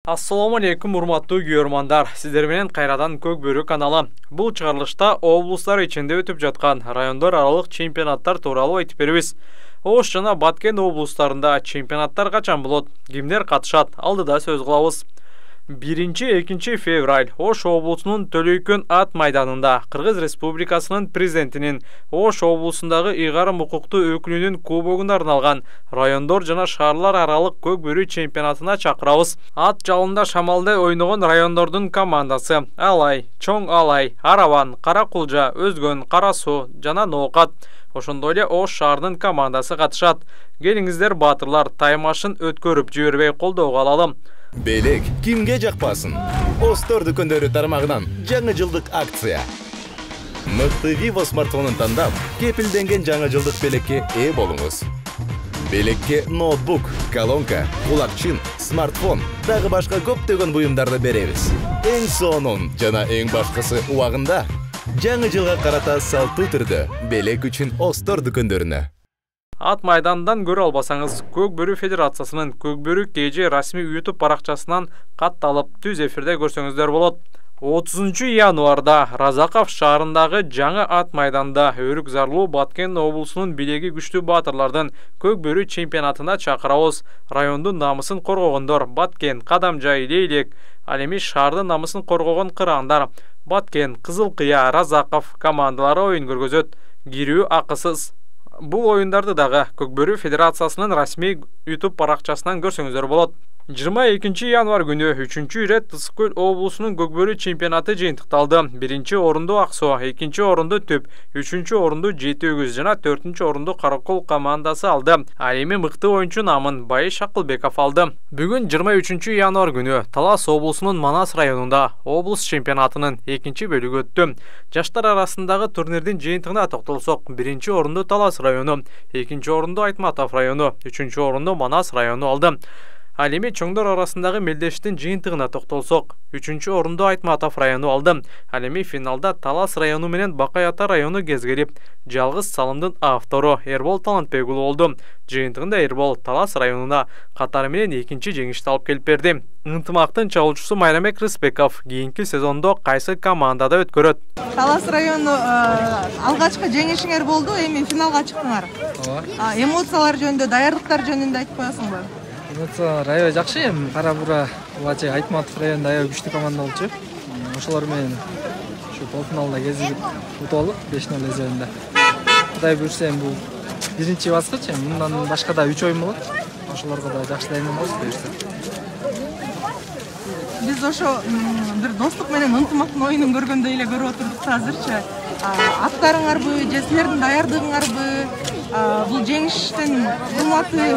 Assalamu алейкум, урматтуу көрөрмандар. Сиздер менен кайрадан Көк Бөрү каналы. Бул чыгарылышта облустар ичинде өтүп жаткан райондор аралык чемпионаттар тууралуу айтып беребиз. Ош жана Баткен облустарында чемпионаттар качан болот? Кимдер катышат? Алдыда сөз кылабыз. 1-2 февраль Ош облусунун Төлөйкөн ат майданында Кыргыз Республикасынын президентинин Ош облусундагы ыйгарым укуктуу өкүлүнүн кубогуна арналган райондор жана шаарлар аралык Көк Бөрү чемпионатына чакырабыз. Ат жалында шамалдай ойногон райондордун командасы Алай, Чоң Алай, Араван, Каракулжа, Өзгөн, Кара Суу жана Ноокат. Ошондой эле Ош шаарынын командасы катышат. Келиңиздер баатырлар, таймашын өткөрүп жибербей колдоого алалым. Белек кимге жакпасын? Остор дүкөндөрү тармагынан жаңы жылдык акция. Мыкты Vivo смартфонун тандап, кепилденген жаңы жылдык белекке ээ болуңуз. Белекке ноутбук, колонка, кулакчын, смартфон, дагы башка көптөгөн буюмдарды беребиз. Эң сонун жана эң башкысы убагында жаңы жылга карата салттуу түрдө белек үчүн Остор дүкөндөрүнө. Ат майдандан көрө албасаңыз, Көк Бөрү Федерациясынын Көк Бөрү KG расмий YouTube баракчасынан катталып, түз эфирде көрсөңүздөр болот. 30 январда Разаков шаарындагы жаңы ат майданда өрүк зарлуу Баткен облусунун бийлиги күчтүү баатырлардын Көк Бөрү чемпионатына чакырабыз. Райондун намысын коргогондор Баткен, Кадамжай, Лейлек, ал эми шаардын намысын коргогон кыраандар Баткен, Кызыл Кыя, Разаков командалары оюн көргөзөт. Кирүү акысыз. Бул оюндарды дагы Көк Бөрү Федерациясынын расмий YouTube баракчасынан көрсөңүздөр болот. 22 январ күнү 3-чү ирет Ысык Көл облусунун Көк Бөрү чемпионаты жыйынтыкталды. 1-чи орунду Ак Суу, 2-чи орунду Түп, 3-чү орунду Жети Өгүз жана 4-чү орунду Каракол командасы алды. Ал эми мыкты оюнчу намын Байыш Акылбеков алды. Бүгүн 23 январ күнү Талас облусунун Манас районунда облус чемпионатынын 2-чи бөлүгү өттү. Жаштар арасындагы турнирдин жыйынтыгына токтолсок, 1-чи орунду Талас району, 2-чи орунду Айтматов району, 3-чү орунду Манас району алды. Ал эми чоңдор арасындагы мелдештин жыйынтыгына токтолсок, 3-чү орунду Айтматов району алды. Ал эми финалда Талас району менен Бакай Ата району кезгелип, жалгыз салымдын автору Эрбол Талантбек уулу болду. Жыйынтыгында Эрбол Талас районуна катары менен 2-чи жеңишти алып келип берди. Ынтымактын чабуулчусу Майрамбек Рыспеков кийинки сезондо кайсы командада өткөрөт? Талас району алгачкы жеңишиңер болду, эми финалга чыктыңар. Эмоциялар жөнүндө, даярдыктар жөнүндө айтып коесуңбу? Аябай жакшы, эми Кара Бура Улачы Айтматов районунда аябай күчтүү команда болчу. Ошолор менен ушу полуфиналда кезигип утуп алдык 5-0 эсебинде. Кудай буйрса бул биринчи баскыч, мындан башка да 3 оюн болот. Ошолорго да жакшы дайындалабыз буйрса. Биз ошо бир достук менен ынтымактын оюнун көргөндөй эле көрүп отурдук азырчы. Аттарыңарбы, же силердин даярдыгыңарбы? Бул жеңиштин урматы?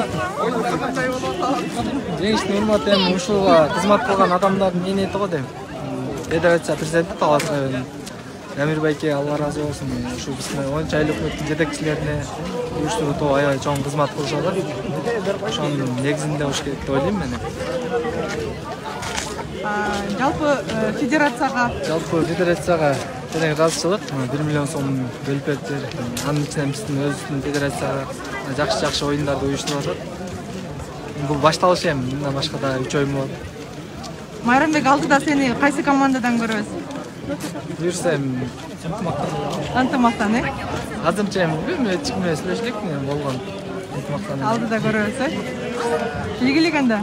Жеңиштин урматы эми ушуга кызмат кылган адамдардын ниети го дейм. Федерация президенти Талас районунун Дамир байке, Алла ыраазы болсун, ушу биздин оюнчу айлык өкмөттүн жетекчилерине уюштуруу аябай чоң кызмат кылышат. Ошонун негизинде болуш керек деп ойлойм мен. Жалпы федерацияга терең ыраазычылык, 1 миллион сом бөлүп бериптир. Анын ичинен биздин өзүбүздүн федерацияга жакшы оюндарды уюштуруп атат. Бул башталыш эми, мындан башка да 3 оюн болот. Майрамбек, алдыда сени кайсы командадан көрөбүз? Буйрса эми ынтымактан, азырынча эми эч ким менен сүйлөшүп элек болгон ынтымактан. Алдыда көрөбүз, ийгилик анда.